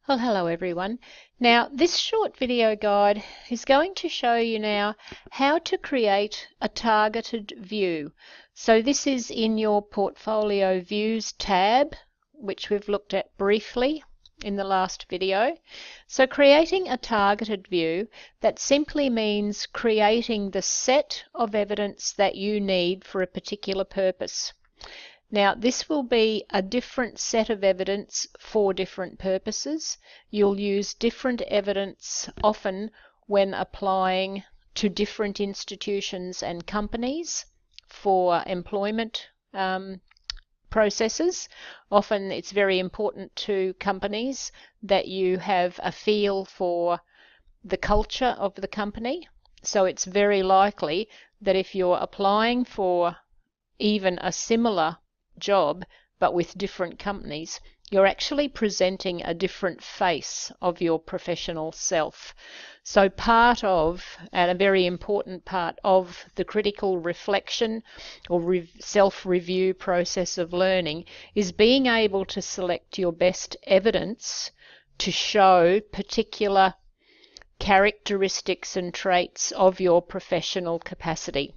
Well, hello everyone. Now, this short video guide is going to show you now how to create a targeted view. So this is in your Portfolio Views tab, which we've looked at briefly in the last video. So creating a targeted view, that simply means creating the set of evidence that you need for a particular purpose. Now, this will be a different set of evidence for different purposes. You'll use different evidence often when applying to different institutions and companies for employment processes. Often it's very important to companies that you have a feel for the culture of the company. So it's very likely that if you're applying for even a similar job but with different companies, you're actually presenting a different face of your professional self. So part of, and a very important part of, the critical reflection or self-review process of learning is being able to select your best evidence to show particular characteristics and traits of your professional capacity.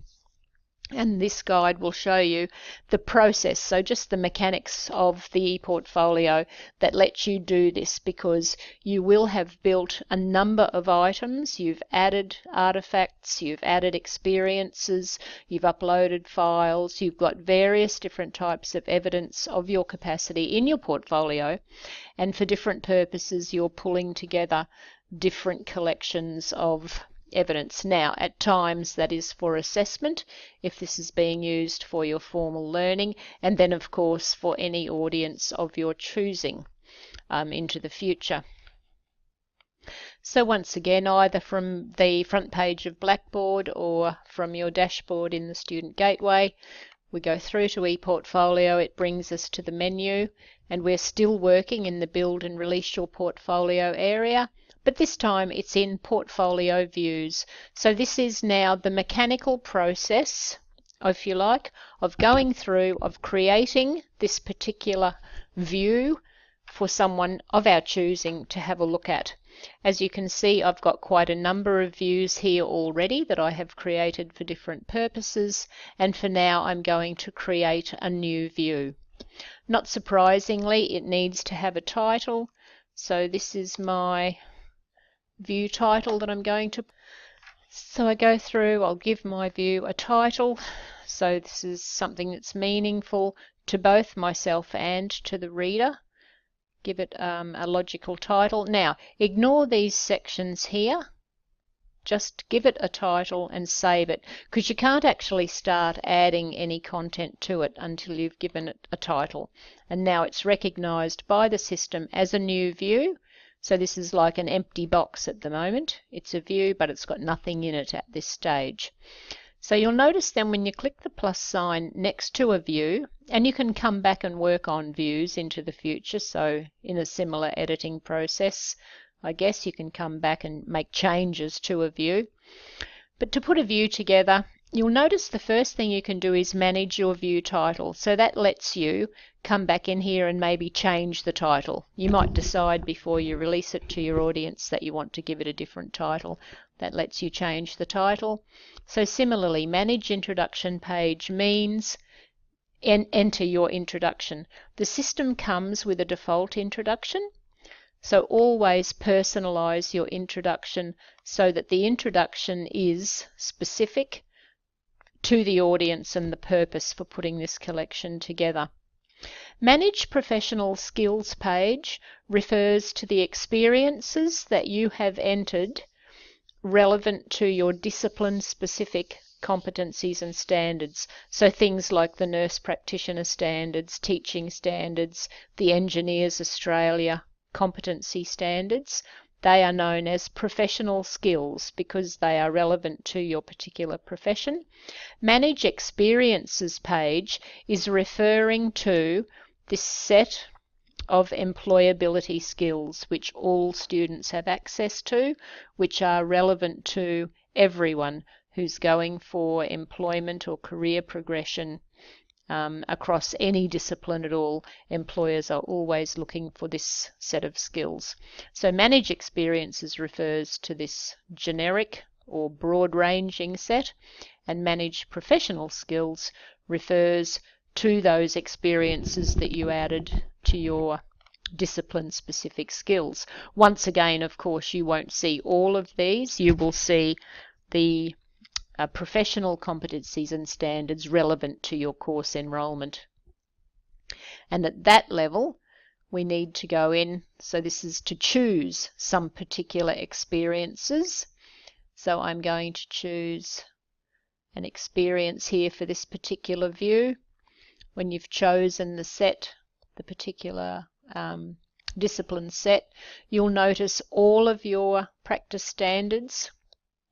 And this guide will show you the process, so just the mechanics of the ePortfolio that lets you do this, because you will have built a number of items. You've added artifacts, you've added experiences, you've uploaded files, you've got various different types of evidence of your capacity in your portfolio, and for different purposes you're pulling together different collections of evidence. Now, at times that is for assessment, if this is being used for your formal learning, and then of course for any audience of your choosing into the future. So once again, either from the front page of Blackboard or from your dashboard in the Student Gateway, we go through to ePortfolio. It brings us to the menu, and we're still working in the Build and Release Your Portfolio area, but this time it's in Portfolio Views. So this is now the mechanical process, if you like, of going through, of creating this particular view for someone of our choosing to have a look at. As you can see, I've got quite a number of views here already that I have created for different purposes, and for now I'm going to create a new view. Not surprisingly, it needs to have a title, so this is my view title that I'm going to. So I go through, I'll give my view a title, so this is something that's meaningful to both myself and to the reader. Give it a logical title. Now, ignore these sections here. Just give it a title and save it, because you can't actually start adding any content to it until you've given it a title. And now it's recognized by the system as a new view. So this is like an empty box at the moment. It's a view, but it's got nothing in it at this stage. So you'll notice then when you click the plus sign next to a view, and you can come back and work on views into the future, so in a similar editing process, I guess you can come back and make changes to a view. But to put a view together, you'll notice the first thing you can do is manage your view title. So that lets you come back in here and maybe change the title. You might decide before you release it to your audience that you want to give it a different title. That lets you change the title. So similarly, manage introduction page means enter your introduction. The system comes with a default introduction, so always personalize your introduction so that the introduction is specific to the audience and the purpose for putting this collection together. Manage Professional Skills page refers to the experiences that you have entered relevant to your discipline-specific competencies and standards. So things like the Nurse Practitioner Standards, Teaching Standards, the Engineers Australia competency standards. They are known as professional skills because they are relevant to your particular profession. Manage Experiences page is referring to this set of employability skills which all students have access to, which are relevant to everyone who's going for employment or career progression across any discipline at all, employers are always looking for this set of skills. So manage experiences refers to this generic or broad-ranging set, and manage professional skills refers to those experiences that you added to your discipline-specific skills. Once again, of course, you won't see all of these. You will see the professional competencies and standards relevant to your course enrolment. And at that level, we need to go in, so this is to choose some particular experiences. So I'm going to choose an experience here for this particular view. When you've chosen the set, the particular discipline set, you'll notice all of your practice standards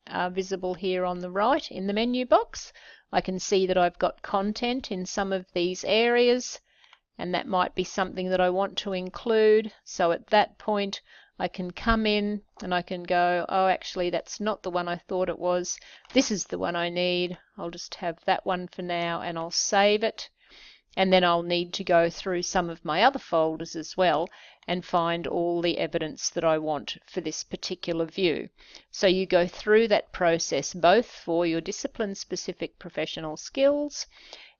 are visible here on the right in the menu box. I can see that I've got content in some of these areas, and that might be something that I want to include. So at that point I can come in and I can go, oh, actually that's not the one I thought it was. This is the one I need. I'll just have that one for now, and I'll save it. And then I'll need to go through some of my other folders as well and find all the evidence that I want for this particular view. So you go through that process both for your discipline-specific professional skills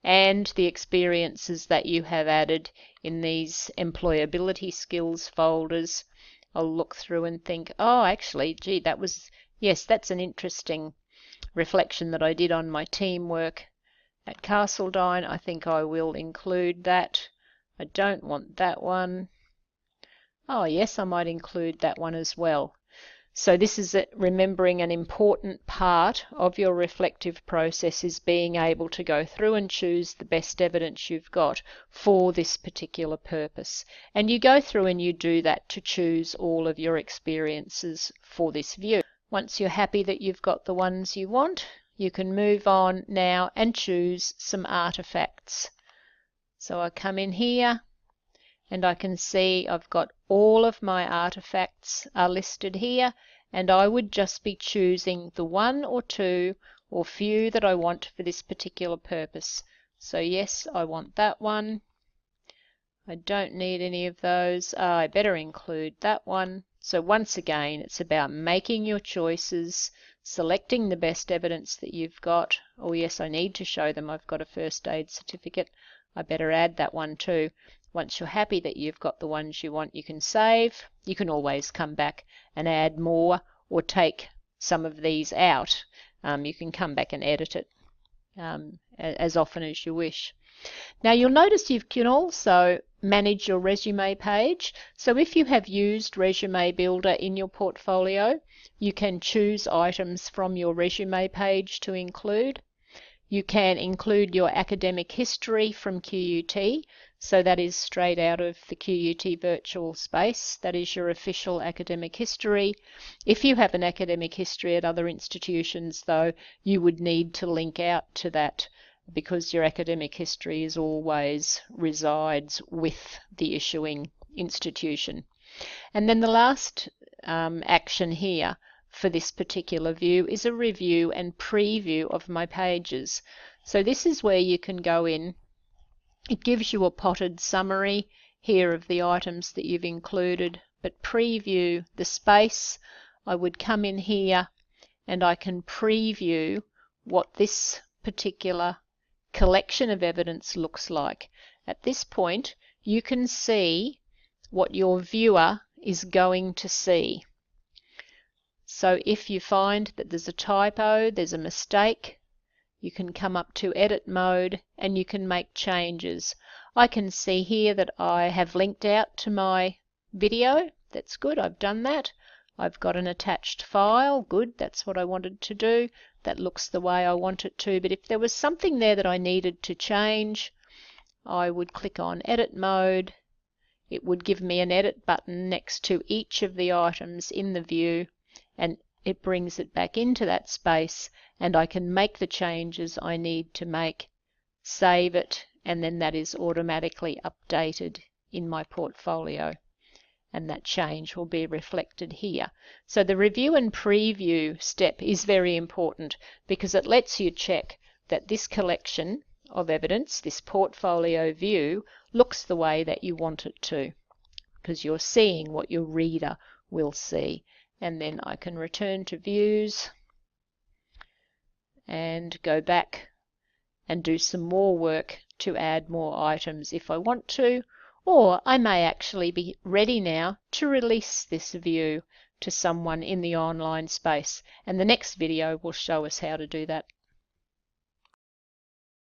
and the experiences that you have added in these employability skills folders. I'll look through and think, oh, actually, gee, that was, yes, that's an interesting reflection that I did on my teamwork at Castledine. I think I will include that. I don't want that one. Oh yes, I might include that one as well. So this is remembering an important part of your reflective process is being able to go through and choose the best evidence you've got for this particular purpose. And you go through and you do that to choose all of your experiences for this view. Once you're happy that you've got the ones you want, you can move on now and choose some artifacts. So I come in here and I can see I've got all of my artifacts are listed here, and I would just be choosing the one or two or few that I want for this particular purpose. So yes, I want that one. I don't need any of those. I better include that one. So once again, it's about making your choices, selecting the best evidence that you've got. Oh yes, I need to show them I've got a first aid certificate. I better add that one too. Once you're happy that you've got the ones you want, you can save. You can always come back and add more or take some of these out. You can come back and edit it as often as you wish. Now you'll notice you can also manage your resume page. So if you have used Resume Builder in your portfolio, you can choose items from your resume page to include. You can include your academic history from QUT, so that is straight out of the QUT virtual space. That is your official academic history. If you have an academic history at other institutions, though, you would need to link out to that, because your academic history is always resides with the issuing institution. And then the last action here for this particular view is a review and preview of my pages. So this is where you can go in. It gives you a potted summary here of the items that you've included, but preview the space. I would come in here and I can preview what this particular collection of evidence looks like. At this point, you can see what your viewer is going to see. So if you find that there's a typo, there's a mistake, you can come up to edit mode and you can make changes. I can see here that I have linked out to my video. That's good, I've done that. I've got an attached file. Good, that's what I wanted to do. That looks the way I want it to. But if there was something there that I needed to change, I would click on edit mode. It would give me an edit button next to each of the items in the view, and it brings it back into that space, and I can make the changes I need to make, save it, and then that is automatically updated in my portfolio, and that change will be reflected here. So the review and preview step is very important because it lets you check that this collection of evidence, this portfolio view, looks the way that you want it to, because you're seeing what your reader will see. And then I can return to views and go back and do some more work to add more items if I want to, or I may actually be ready now to release this view to someone in the online space, and the next video will show us how to do that.